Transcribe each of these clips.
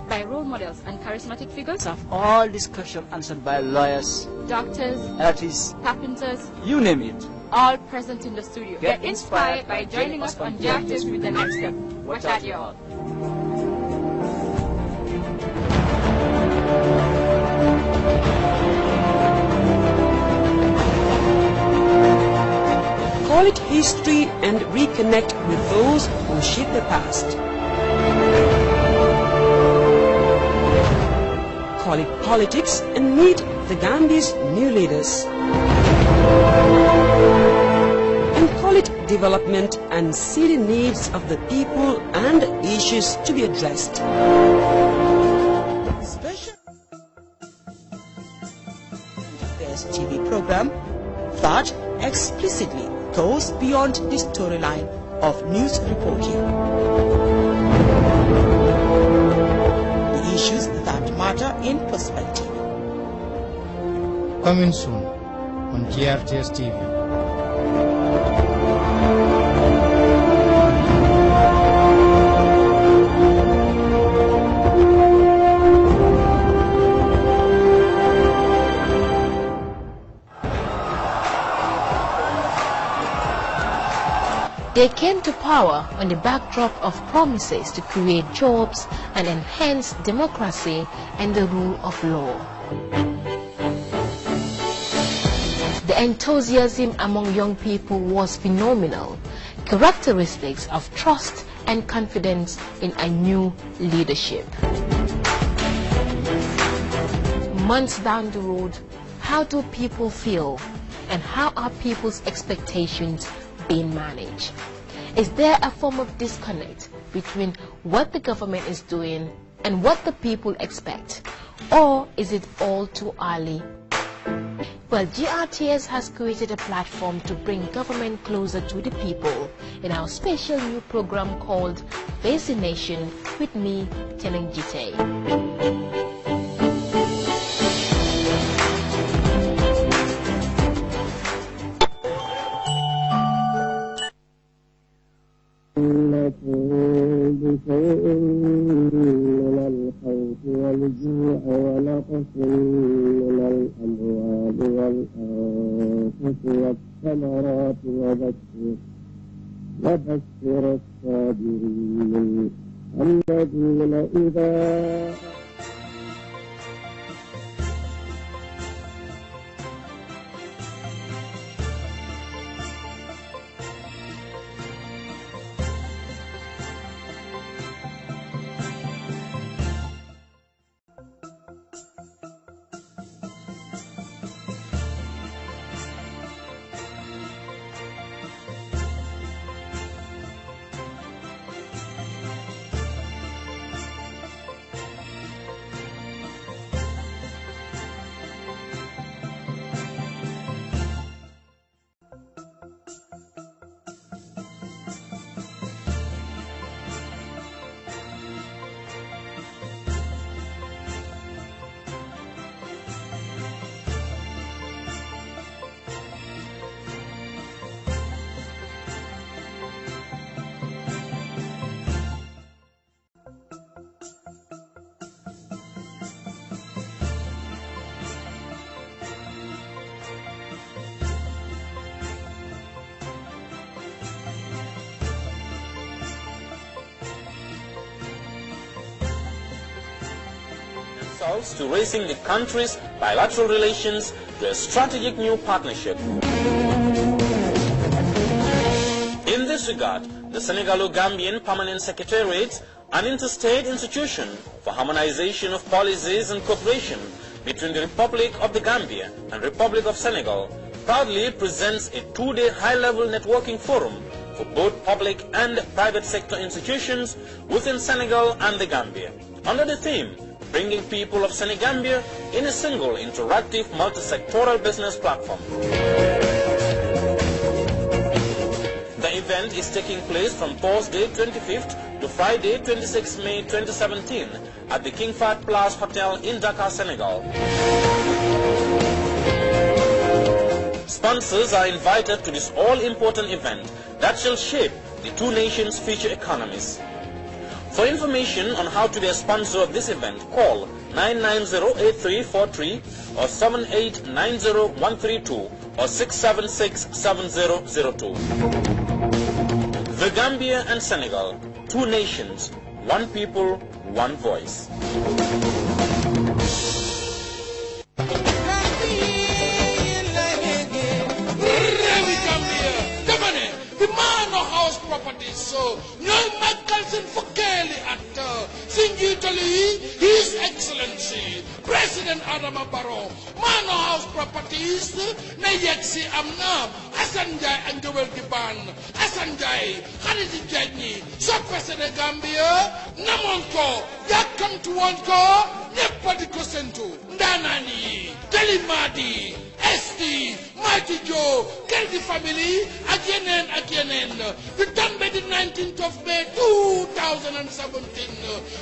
by role models and charismatic figures Of all these questions answered by lawyers, doctors, artists, carpenters, you name it. all present in the studio. Get inspired by joining us on Justice with the Next Step. Watch out, y'all. Call it history and reconnect with those who shaped the past. Call it politics and meet the Gambia's new leaders. And call it development and see the needs of the people and issues to be addressed. Special Affairs TV program that explicitly goes beyond the storyline of news reporting. The issues that matter in perspective. Coming soon on GRTS TV. They came to power on the backdrop of promises to create jobs and enhance democracy and the rule of law. The enthusiasm among young people was phenomenal, characteristics of trust and confidence in a new leadership. Months down the road, how do people feel, and how are people's expectations being managed? Is there a form of disconnect between what the government is doing and what the people expect? Or is it all too early? Well, GRTS has created a platform to bring government closer to the people in our special new program called Face the Nation with me, Teneng Jite. من الخوف والجوع ونقص من الأموال والأنفس والثمرات وبشر الصابرين الذين إذا to raising the country's bilateral relations to a strategic new partnership. In this regard, the Senegalo-Gambian Permanent Secretariat, an interstate institution for harmonization of policies and cooperation between the Republic of the Gambia and Republic of Senegal, proudly presents a two-day high-level networking forum for both public and private sector institutions within Senegal and the Gambia, under the theme Bringing People of Senegambia in a Single Interactive Multi-Sectoral Business Platform. The event is taking place from Thursday 25th to Friday 26 May 2017 at the King Fahd Place Hotel in Dakar, Senegal. Sponsors are invited to this all-important event that shall shape the two nations' future economies. For information on how to be a sponsor of this event, call 990-8343 or 7890-132 or 676-7002. The Gambia and Senegal, two nations, one people, one voice. So, His Excellency President Adama Barrow, Manor House Properties, Nayeksi Amna, Asanjay and Joel Giban, Asanjay, Khalidi Jani, President Gambia, Namonko, Yakam Tuanko, Nepatiko Sentu, Danani, Telimadi, Esti, Mighty Joe, Kelly family, again. The done by the 19th of May 2017.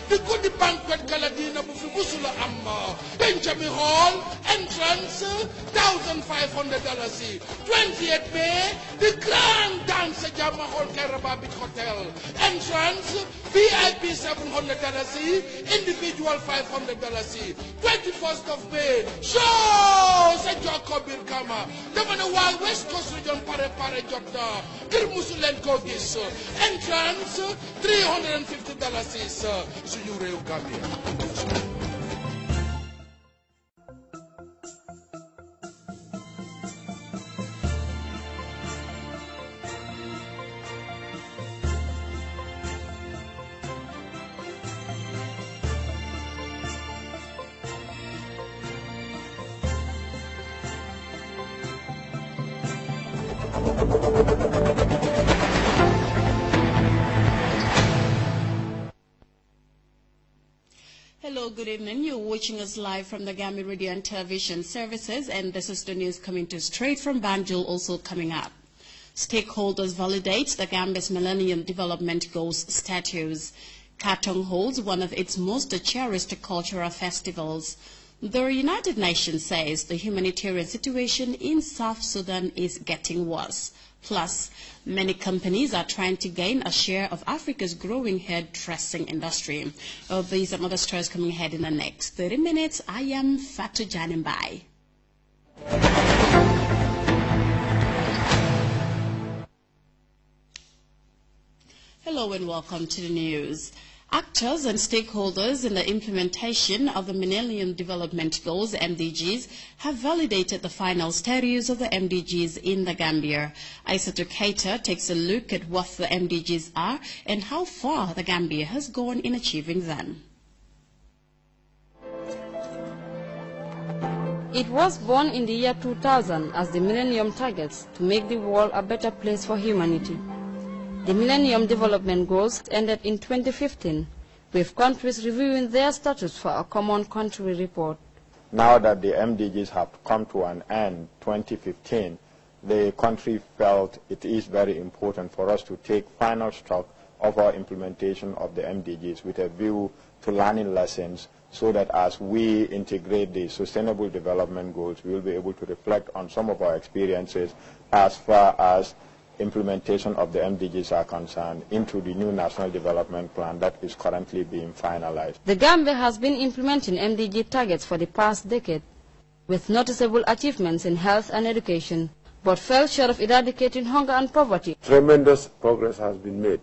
The good banquet Galadina Bufibusula Amma, Benjamin Hall, entrance $1,500. 28th May, the grand dance Jama Hall Karababit Hotel, entrance VIP $700, individual $500. 21st of May, show Kabir Kama, Governor Wild West Coast Region Pare Jota, Girmusulen Kogis, entrance $350 Suyure Gambia. Hello, good evening. You're watching us live from the Gambia Radio and Television Services, and this is the news coming to straight from Banjul, also coming up. Stakeholders validate the Gambia's Millennium Development Goals status. Katong holds one of its most cherished cultural festivals. The United Nations says the humanitarian situation in South Sudan is getting worse. Plus, many companies are trying to gain a share of Africa's growing hairdressing industry. These and other stories coming ahead in the next 30 minutes. I am Fatu Janimbai. Hello and welcome to the news. Actors and stakeholders in the implementation of the Millennium Development Goals, MDGs, have validated the final status of the MDGs in the Gambia. Isatou Keita takes a look at what the MDGs are and how far the Gambia has gone in achieving them. It was born in the year 2000 as the Millennium Targets to make the world a better place for humanity. The Millennium Development Goals ended in 2015, with countries reviewing their status for a common country report. Now that the MDGs have come to an end, 2015, the country felt it is very important for us to take final stock of our implementation of the MDGs with a view to learning lessons, so that as we integrate the Sustainable Development Goals, we will be able to reflect on some of our experiences as far as implementation of the MDGs are concerned into the new National Development Plan that is currently being finalized. The Gambia has been implementing MDG targets for the past decade, with noticeable achievements in health and education, but fell short of eradicating hunger and poverty. Tremendous progress has been made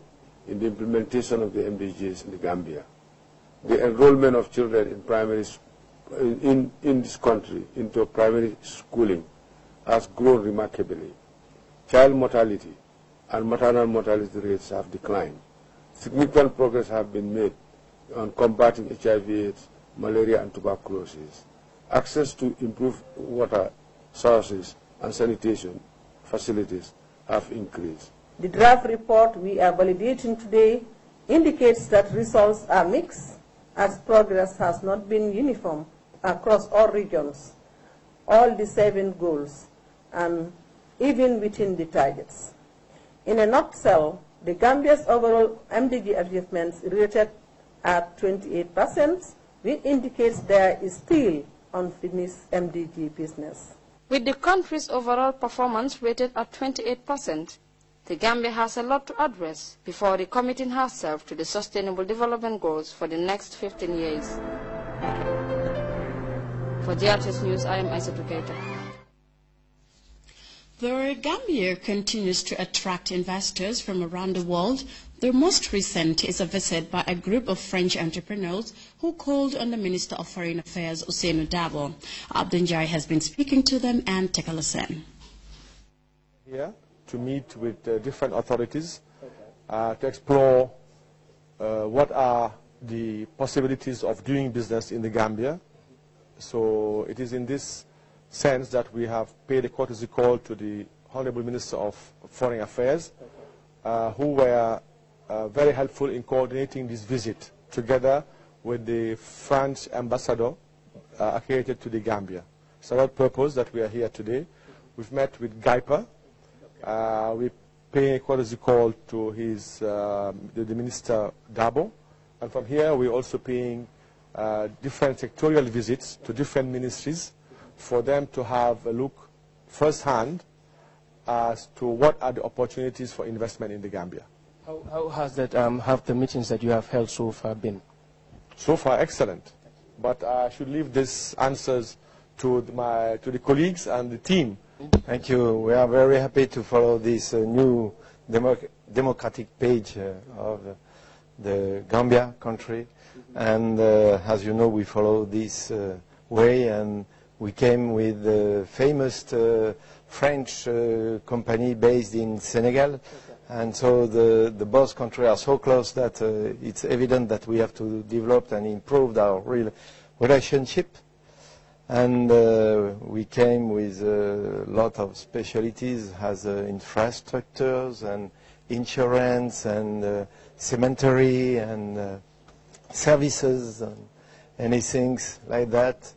in the implementation of the MDGs in the Gambia. The enrollment of children in primary in this country into primary schooling has grown remarkably. Child mortality and maternal mortality rates have declined. Significant progress has been made on combating HIV/AIDS, malaria and tuberculosis. Access to improved water sources and sanitation facilities have increased. The draft report we are validating today indicates that results are mixed, as progress has not been uniform across all regions, all the 7 goals, and even within the targets. In a nutshell, the Gambia's overall MDG achievements rated at 28%, which indicates there is still unfinished MDG business. With the country's overall performance rated at 28%, the Gambia has a lot to address before recommitting herself to the sustainable development goals for the next 15 years. For GRTS News, I am Aissatou Keita. The Gambia continues to attract investors from around the world. The most recent is a visit by a group of French entrepreneurs who called on the Minister of Foreign Affairs, Ousainou Darboe. Abdunjai has been speaking to them, and take a listen. Here to meet with different authorities to explore what are the possibilities of doing business in the Gambia. So it is in this sense that we have paid a courtesy call to the Honorable Minister of Foreign Affairs, who were very helpful in coordinating this visit together with the French ambassador accredited to the Gambia. It's for that purpose that we are here today. We've met with GIPA. We pay a courtesy call to his, the Minister Darboe. And from here, we're also paying different sectorial visits to different ministries for them to have a look firsthand as to what are the opportunities for investment in the Gambia. How has that, have the meetings that you have held so far been? So far, excellent. But I should leave these answers to the colleagues and the team. Thank you. We are very happy to follow this new democratic page of the Gambia country. And as you know, we follow this way, and we came with the famous French company based in Senegal. And so the both countries are so close that it's evident that we have to develop and improve our real relationship. And we came with a lot of specialties as infrastructures and insurance and cemetery and services and anything like that.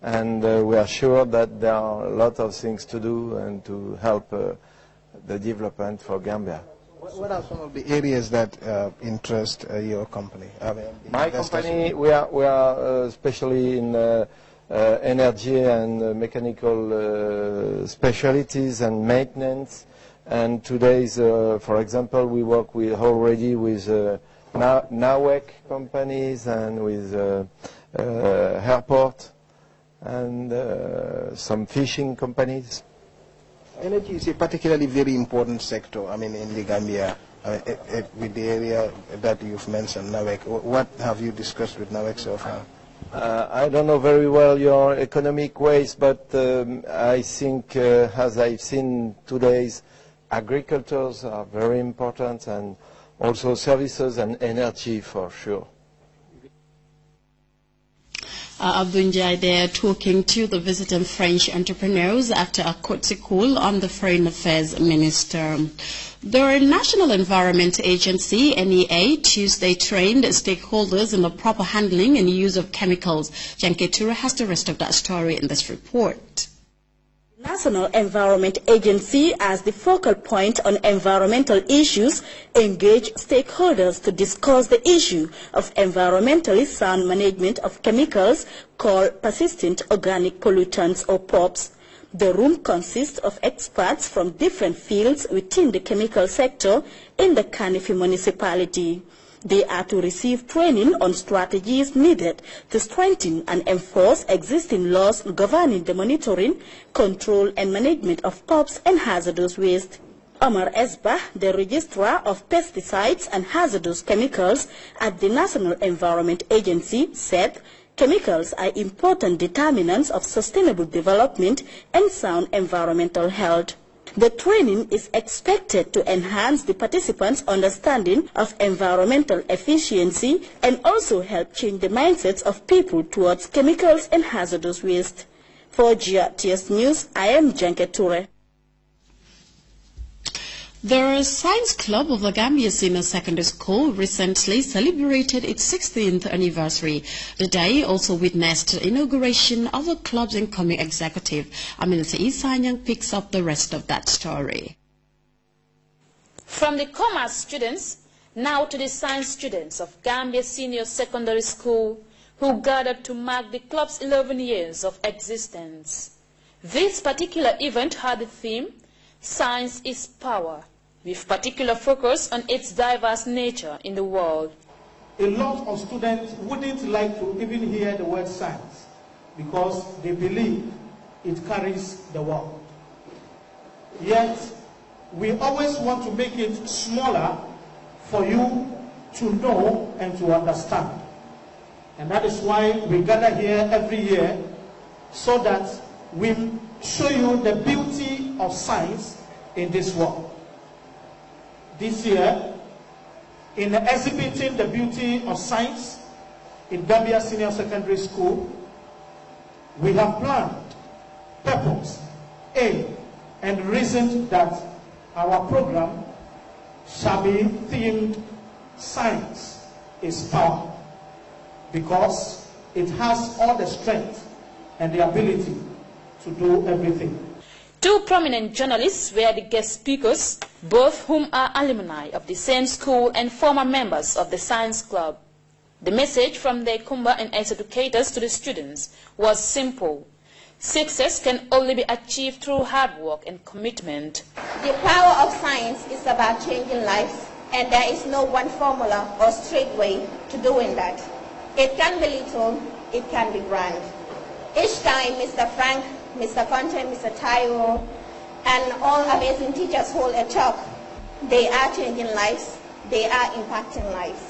And we are sure that there are a lot of things to do and to help the development for Gambia. What are some of the areas that interest your company? My company, we are especially in energy and mechanical specialties and maintenance. And today's, for example, we work already with NAWEC companies and with airport and some fishing companies. Energy is a particularly very important sector, I mean, in the Gambia, with the area that you've mentioned, NAWEC. What have you discussed with NAWEC so far? I don't know very well your economic ways, but I think, as I've seen today's, agricultures are very important, and also services and energy for sure. Abdunjai there talking to the visiting French entrepreneurs after a courtesy call on the Foreign Affairs Minister. The National Environment Agency, NEA, Tuesday trained stakeholders in the proper handling and use of chemicals. Janke Ture has the rest of that story in this report. National Environment Agency, as the focal point on environmental issues, engage stakeholders to discuss the issue of environmentally sound management of chemicals called persistent organic pollutants, or POPs. The room consists of experts from different fields within the chemical sector in the Kanifi municipality. They are to receive training on strategies needed to strengthen and enforce existing laws governing the monitoring, control and management of POPs and hazardous waste. Omar Esbah, the Registrar of Pesticides and Hazardous Chemicals at the National Environment Agency, said chemicals are important determinants of sustainable development and sound environmental health. The training is expected to enhance the participants' understanding of environmental efficiency and also help change the mindsets of people towards chemicals and hazardous waste. For GRTS News, I am Janke Ture. The Science Club of the Gambia Senior Secondary School recently celebrated its 16th anniversary. The day also witnessed the inauguration of the club's incoming executive. Aminata Isanyang picks up the rest of that story. From the commerce students, now to the science students of Gambia Senior Secondary School, who gathered to mark the club's 11 years of existence. This particular event had the theme, Science is Power, with particular focus on its diverse nature in the world. A lot of students wouldn't like to even hear the word science because they believe it carries the world. Yet, we always want to make it smaller for you to know and to understand. And that is why we gather here every year, so that we show you the beauty of science in this world. This year, in exhibiting the beauty of science in Gambia Senior Secondary School, we have planned, purpose, aim, and reasoned that our program shall be themed Science is Power, because it has all the strength and the ability to do everything. Two prominent journalists were the guest speakers, both whom are alumni of the same school and former members of the Science Club. The message from the Kumba and its educators to the students was simple. Success can only be achieved through hard work and commitment. The power of science is about changing lives, and there is no one formula or straight way to doing that. It can be little, it can be grand. Each time Mr. Frank, Mr. Conte, Mr. Taiwo, and all amazing teachers hold a talk, they are changing lives, they are impacting lives.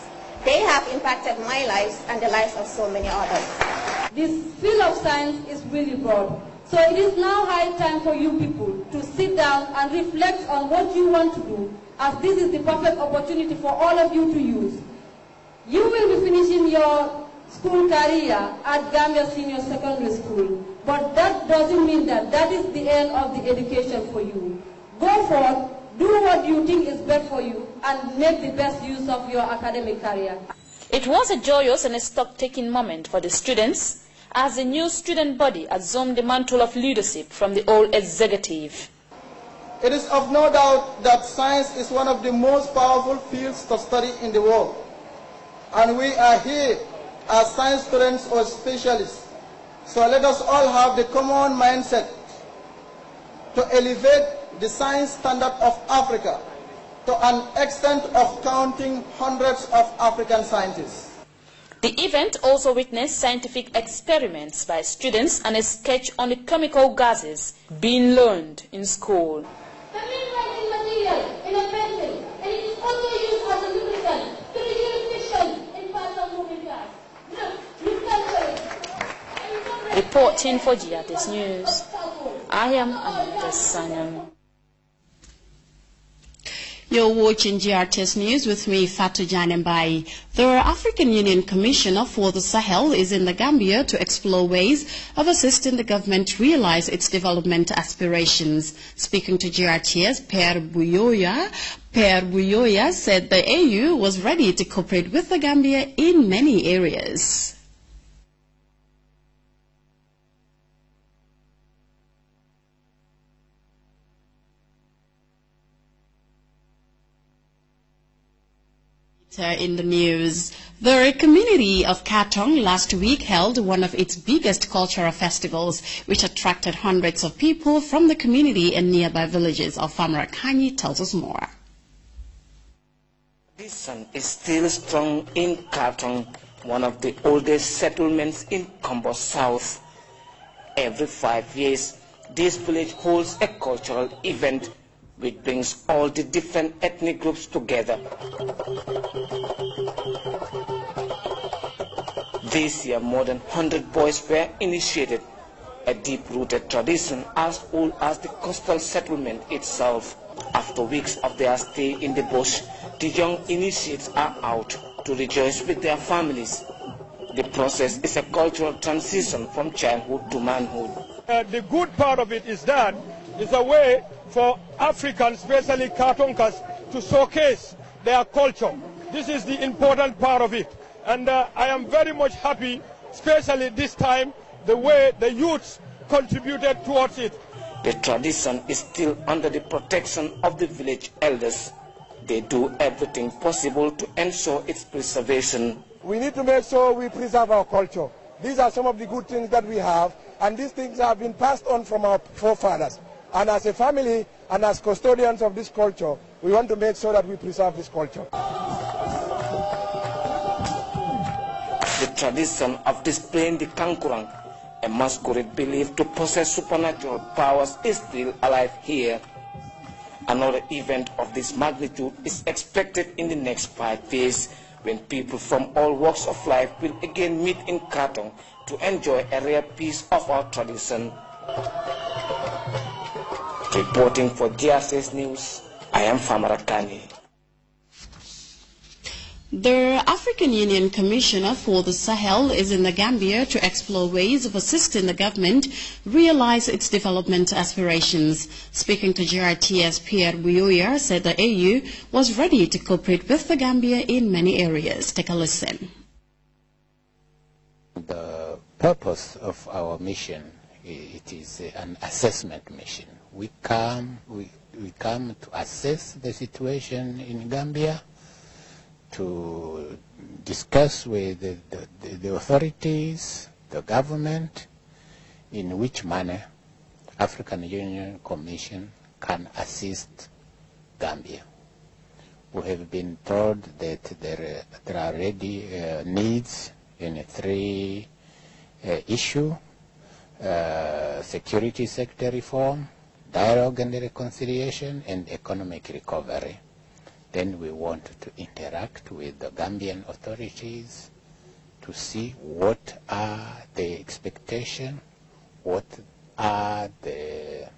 They have impacted my lives and the lives of so many others. This field of science is really broad. So it is now high time for you people to sit down and reflect on what you want to do, as this is the perfect opportunity for all of you to use. You will be finishing your school career at Gambia Senior Secondary School, but that doesn't mean that that is the end of the education for you. Go forth, do what you think is best for you, and make the best use of your academic career. It was a joyous and a stock-taking moment for the students as the new student body assumed the mantle of leadership from the old executive. It is of no doubt that science is one of the most powerful fields to study in the world. And we are here as science students or specialists. So let us all have the common mindset to elevate the science standard of Africa to an extent of counting hundreds of African scientists. The event also witnessed scientific experiments by students and a sketch on the chemical gases being learned in school. The main writing material in a pencil, and it is also used as a lubricant to reduce friction in parts of moving cars. Look, you can do it. Reporting for GRTS News, I am Anita Sanyam. You're watching GRTS News with me, Fatou Janembai. The African Union Commissioner for the Sahel is in the Gambia to explore ways of assisting the government realize its development aspirations. Speaking to GRTS, Per Buyoya said the AU was ready to cooperate with the Gambia in many areas. In the news, the community of Katong last week held one of its biggest cultural festivals, which attracted hundreds of people from the community and nearby villages. Alfamara Kanyi tells us more. The sun is still strong in Katong, one of the oldest settlements in Combo South. Every 5 years, this village holds a cultural event which brings all the different ethnic groups together. This year, more than 100 boys were initiated, a deep-rooted tradition as old as the coastal settlement itself. After weeks of their stay in the bush, the young initiates are out to rejoice with their families. The process is a cultural transition from childhood to manhood. The good part of it is that it's a way for Africans, especially Katonkas, to showcase their culture. This is the important part of it. And I am very much happy, especially this time, the way the youths contributed towards it. The tradition is still under the protection of the village elders. They do everything possible to ensure its preservation. We need to make sure we preserve our culture. These are some of the good things that we have, and these things have been passed on from our forefathers. And as a family and as custodians of this culture, we want to make sure that we preserve this culture. The tradition of displaying the kankurang, a masquerade believed to possess supernatural powers, is still alive here. Another event of this magnitude is expected in the next 5 days, when people from all walks of life will again meet in Katong to enjoy a rare piece of our tradition. Reporting for GRTS News, I am Famarakani. The African Union Commissioner for the Sahel is in the Gambia to explore ways of assisting the government realize its development aspirations. Speaking to GRTS, Pierre Buyoya said the AU was ready to cooperate with the Gambia in many areas. Take a listen. The purpose of our mission, it is an assessment mission. We come to assess the situation in Gambia, to discuss with the authorities, the government, in which manner African Union Commission can assist Gambia. We have been told that there are already needs in 3 issues: security sector reform, dialogue and reconciliation, and economic recovery. Then we want to interact with the Gambian authorities to see what are the expectations, what are the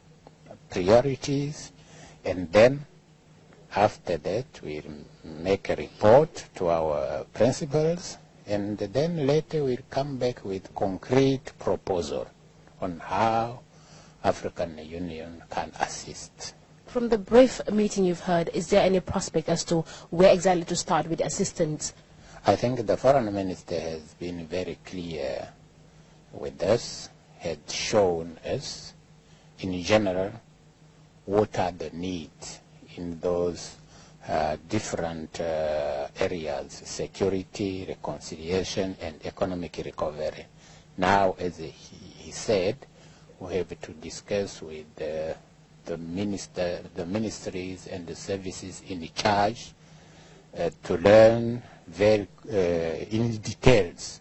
priorities, and then after that we'll make a report to our principals, and then later we'll come back with concrete proposal on how African Union can assist. From the brief meeting you've heard, is there any prospect as to where exactly to start with assistance? I think the foreign minister has been very clear with us, had shown us in general what are the needs in those different areas: security, reconciliation, and economic recovery. Now, as he said, we have to discuss with the ministries and the services in charge to learn very in details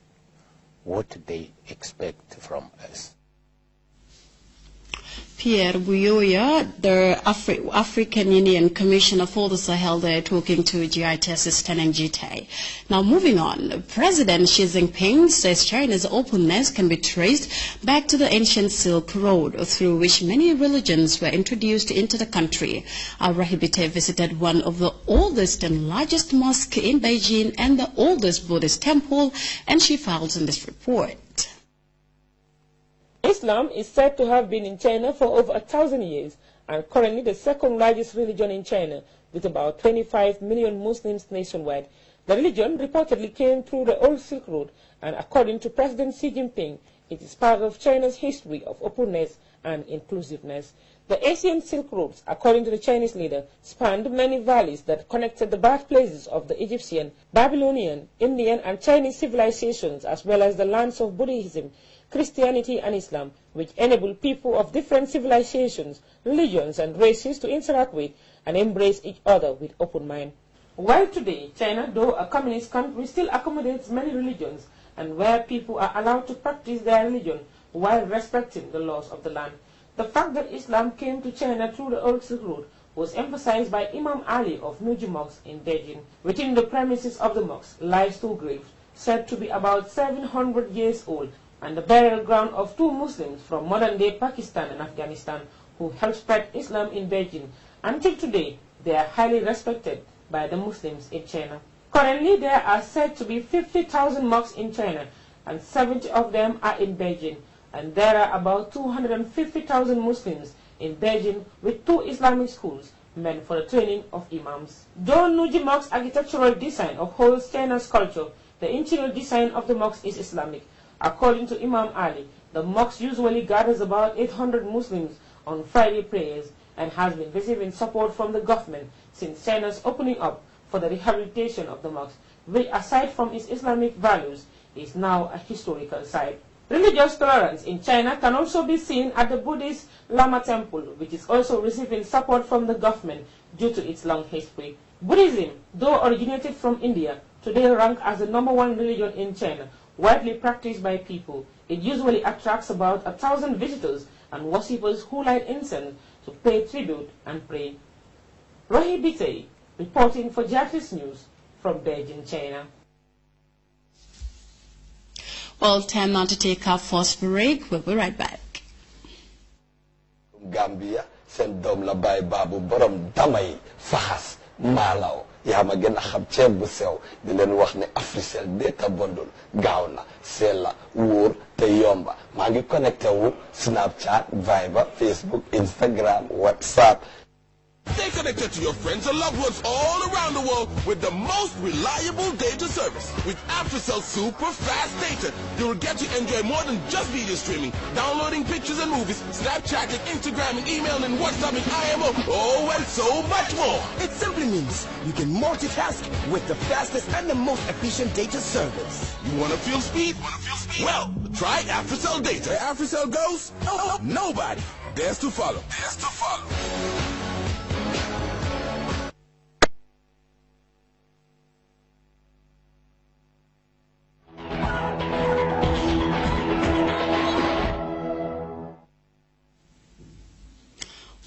what they expect from us. Pierre Buyoya, the African Union Commissioner for the Sahel, there talking to GRTS's Teneng Jite. Now moving on, President Xi Jinping says China's openness can be traced back to the ancient Silk Road, through which many religions were introduced into the country. Rahibite visited one of the oldest and largest mosques in Beijing and the oldest Buddhist temple, and she files in this report. Islam is said to have been in China for over 1,000 years and currently the second largest religion in China, with about 25 million Muslims nationwide. The religion reportedly came through the old Silk Road, and according to President Xi Jinping, it is part of China's history of openness and inclusiveness. The ancient Silk Roads, according to the Chinese leader, spanned many valleys that connected the birthplaces of the Egyptian, Babylonian, Indian and Chinese civilizations, as well as the lands of Buddhism, Christianity and Islam, which enable people of different civilizations, religions and races to interact with and embrace each other with open mind. While today, China, though a communist country, still accommodates many religions and where people are allowed to practice their religion while respecting the laws of the land. The fact that Islam came to China through the Old Silk Road was emphasized by Imam Ali of Nuji Mosque in Beijing. Within the premises of the mosque lies 2 graves, said to be about 700 years old, and the burial ground of 2 Muslims from modern-day Pakistan and Afghanistan who helped spread Islam in Beijing. Until today, they are highly respected by the Muslims in China. Currently, there are said to be 50,000 mosques in China, and 70 of them are in Beijing, and there are about 250,000 Muslims in Beijing with 2 Islamic schools meant for the training of imams. Though Nuji Mosque's architectural design upholds China's culture, the interior design of the mosque is Islamic. According to Imam Ali, the mosque usually gathers about 800 Muslims on Friday prayers and has been receiving support from the government since China's opening up for the rehabilitation of the mosque, which aside from its Islamic values is now a historical site. Religious tolerance in China can also be seen at the Buddhist Lama Temple, which is also receiving support from the government due to its long history. Buddhism, though originated from India, today ranks as the #1 religion in China, widely practiced by people. It usually attracts about 1,000 visitors and worshippers who light incense to pay tribute and pray. Rohi Bitei, reporting for Jeffries News from Beijing, China. Well, time now to take our first break. We'll be right back. Gambia, send dom la bay babu borom damay fahas malaw yaa ma gën a xam ceeb bu sew di leen wax ne Africell data bundle gaaw na sell la wóor te yomba maa ngi connecté wu Snapchat, Viber, Facebook, Instagram, WhatsApp. Stay connected to your friends and loved ones all around the world with the most reliable data service. With Africell super fast data, you'll get to enjoy more than just video streaming, downloading pictures and movies, Snapchatting, Instagramming, emailing, WhatsApping, IMO, oh, and so much more. It simply means you can multitask with the fastest and the most efficient data service. You want to feel speed? Well, try Africell data. Where Africell goes, nobody dares to follow.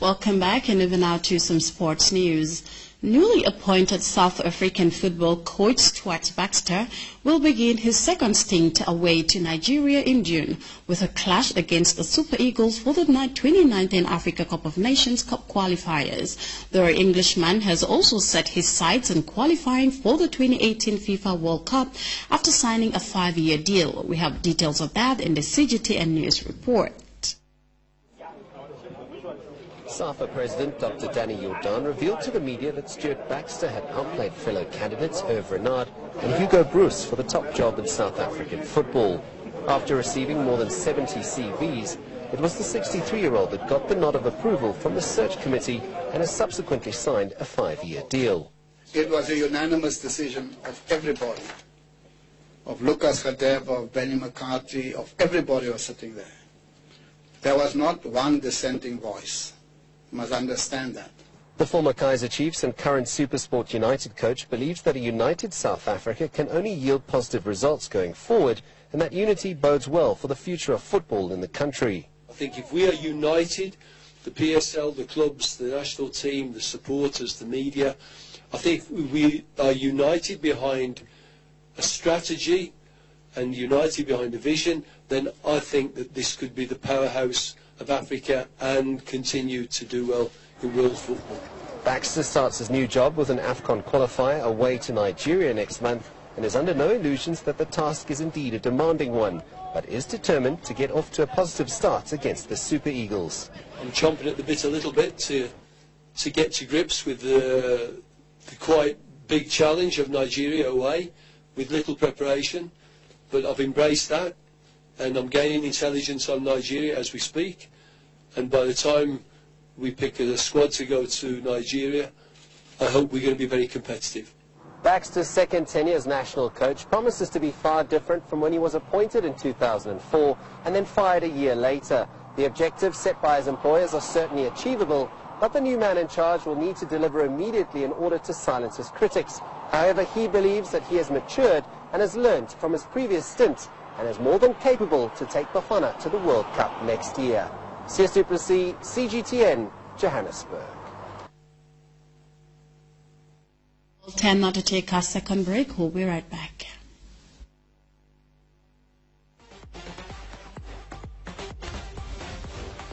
Welcome back, and even now to some sports news. Newly appointed South African football coach Stuart Baxter will begin his second stint away to Nigeria in June with a clash against the Super Eagles for the 2019 Africa Cup of Nations Cup qualifiers. The Englishman has also set his sights on qualifying for the 2018 FIFA World Cup after signing a 5-year deal. We have details of that in the CGTN News report. SAFA President Dr. Danny Jordan revealed to the media that Stuart Baxter had outplayed fellow candidates Hervé Renard and Hugo Broos for the top job in South African football. After receiving more than 70 CVs, it was the 63-year-old that got the nod of approval from the search committee and has subsequently signed a 5-year deal. It was a unanimous decision of everybody, of Lucas Hadeb, of Benny McCarthy, of everybody who was sitting there. There was not one dissenting voice. You must understand that. The former Kaizer Chiefs and current SuperSport United coach believes that a united South Africa can only yield positive results going forward, and that unity bodes well for the future of football in the country. I think if we are united, the PSL, the clubs, the national team, the supporters, the media, I think we are united behind a strategy and united behind a vision, then I think that this could be the powerhouse of Africa and continue to do well in world football. Baxter starts his new job with an AFCON qualifier away to Nigeria next month and is under no illusions that the task is indeed a demanding one, but is determined to get off to a positive start against the Super Eagles. I'm chomping at the bit a little bit to get to grips with the quite big challenge of Nigeria away with little preparation, but I've embraced that. And I'm gaining intelligence on Nigeria as we speak. And by the time we pick a squad to go to Nigeria, I hope we're going to be very competitive. Baxter's second tenure as national coach promises to be far different from when he was appointed in 2004 and then fired a year later. The objectives set by his employers are certainly achievable, but the new man in charge will need to deliver immediately in order to silence his critics. However, he believes that he has matured and has learnt from his previous stint and is more than capable to take Bafana to the World Cup next year. Sias du Plessis, CGTN, Johannesburg. Time now to take our second break. We'll be right back.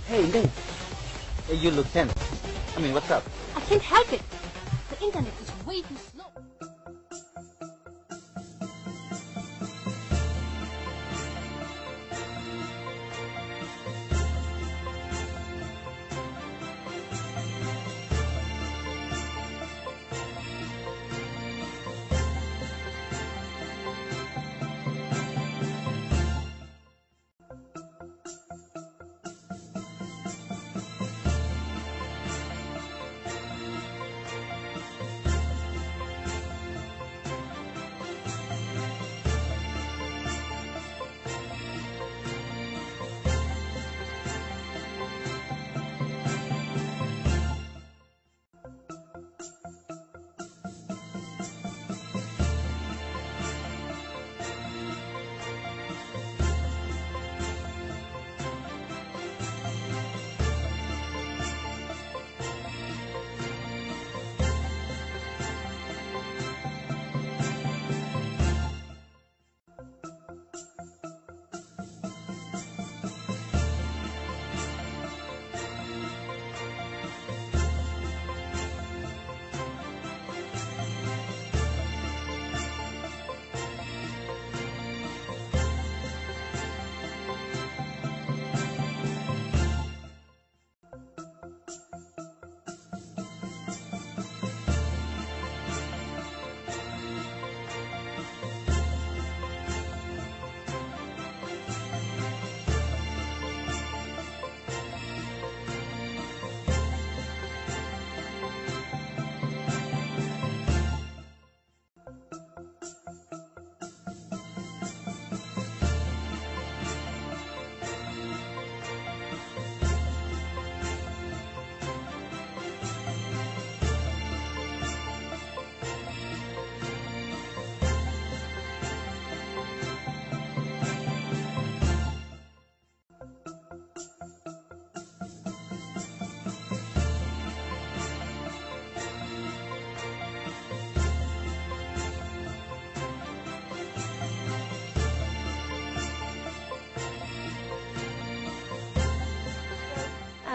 Hey, Lynn. Hey, you look tense. I mean, what's up? I can't help it. The internet is way too slow.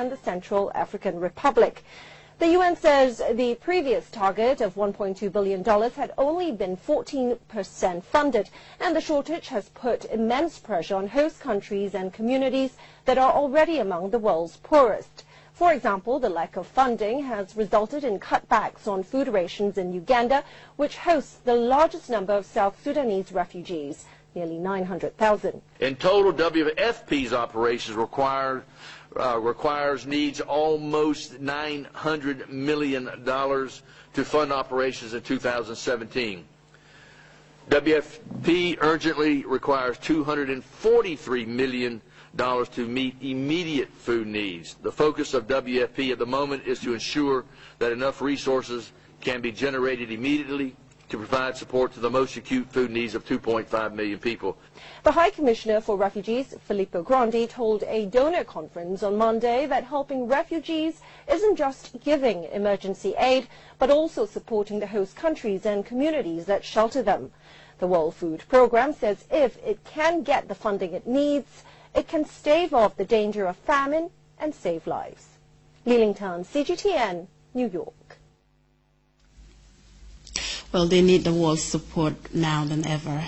and the Central African Republic. The UN says the previous target of $1.2 billion had only been 14% funded, and the shortage has put immense pressure on host countries and communities that are already among the world's poorest. For example, the lack of funding has resulted in cutbacks on food rations in Uganda, which hosts the largest number of South Sudanese refugees, nearly 900,000. In total, WFP's operations needs almost $900 million to fund operations in 2017. WFP urgently requires $243 million to meet immediate food needs. The focus of WFP at the moment is to ensure that enough resources can be generated immediately to provide support to the most acute food needs of 2.5 million people. The High Commissioner for Refugees, Filippo Grandi, told a donor conference on Monday that helping refugees isn't just giving emergency aid, but also supporting the host countries and communities that shelter them. The World Food Programme says if it can get the funding it needs, it can stave off the danger of famine and save lives. Leelington, CGTN, New York. Well, they need the world's support now than ever.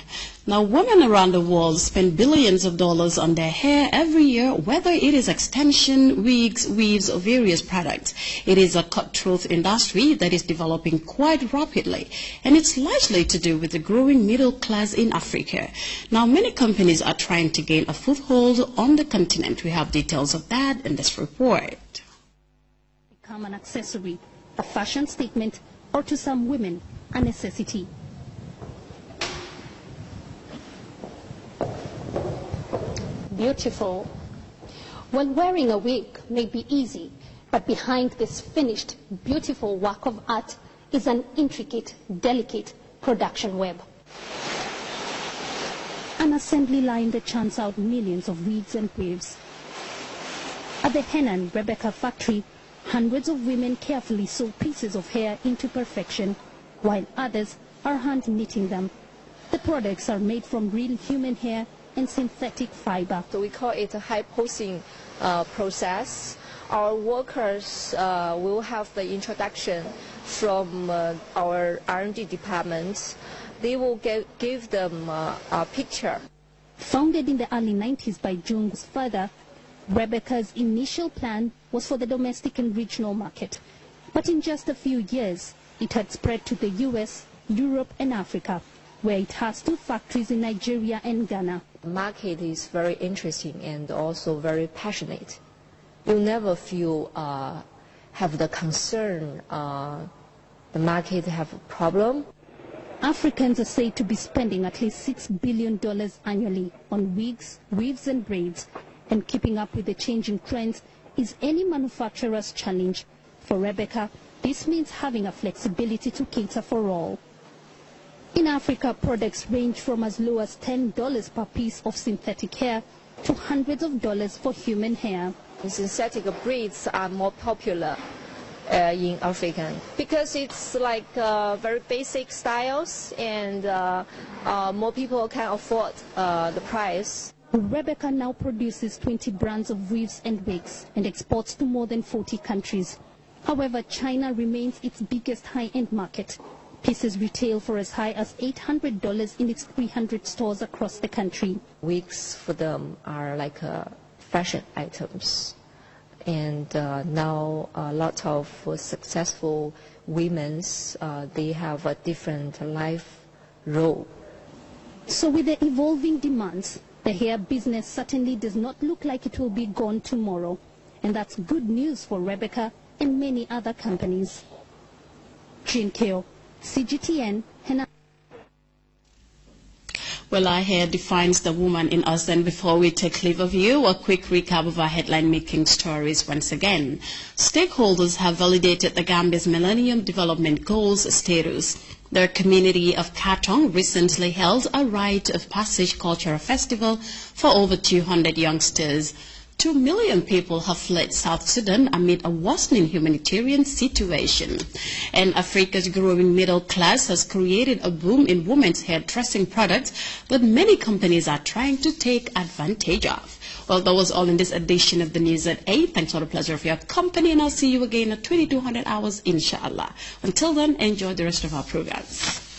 Now, women around the world spend billions of dollars on their hair every year, whether it is extension, wigs, weaves, or various products. It is a cutthroat industry that is developing quite rapidly, and it's largely to do with the growing middle class in Africa. Now, many companies are trying to gain a foothold on the continent. We have details of that in this report. Become an accessory, a fashion statement, or to some women, a necessity. Beautiful. Well, wearing a wig may be easy, but behind this finished, beautiful work of art is an intricate, delicate production web. An assembly line that churns out millions of wigs and waves. At the Henna and Rebecca factory, hundreds of women carefully sew pieces of hair into perfection, while others are hand knitting them. The products are made from real human hair and synthetic fiber. So we call it a high pulsing process. Our workers will have the introduction from our R&D department. They will give them a picture. Founded in the early 90s by Jung's father, Rebecca's initial plan was for the domestic and regional market. But in just a few years, it had spread to the US, Europe and Africa, where it has 2 factories in Nigeria and Ghana. The market is very interesting and also very passionate. You never feel have the concern the market have a problem. Africans are said to be spending at least $6 billion annually on wigs, weaves and braids, and keeping up with the changing trends is any manufacturer's challenge. For Rebecca, this means having a flexibility to cater for all. In Africa, products range from as low as $10 per piece of synthetic hair to hundreds of dollars for human hair. Synthetic braids are more popular in Africa because it's like very basic styles and more people can afford the price. Rebecca now produces 20 brands of weaves and wigs and exports to more than 40 countries. However, China remains its biggest high-end market. Pieces retail for as high as $800 in its 300 stores across the country. Wigs for them are like fashion items. And now a lot of successful women, they have a different life role. So with the evolving demands, the hair business certainly does not look like it will be gone tomorrow. And that's good news for Rebecca and many other companies. Jean Keo, CGTN, Henna. Well, our hair defines the woman in us. And before we take leave of you, a quick recap of our headline-making stories once again. Stakeholders have validated the Gambia's Millennium Development Goals status. Their community of Katong recently held a rite of passage cultural festival for over 200 youngsters. 2 million people have fled South Sudan amid a worsening humanitarian situation. And Africa's growing middle class has created a boom in women's hairdressing products that many companies are trying to take advantage of. Well, that was all in this edition of the News at 8. Thanks for the pleasure of your company, and I'll see you again at 2200 hours, inshallah. Until then, enjoy the rest of our programs.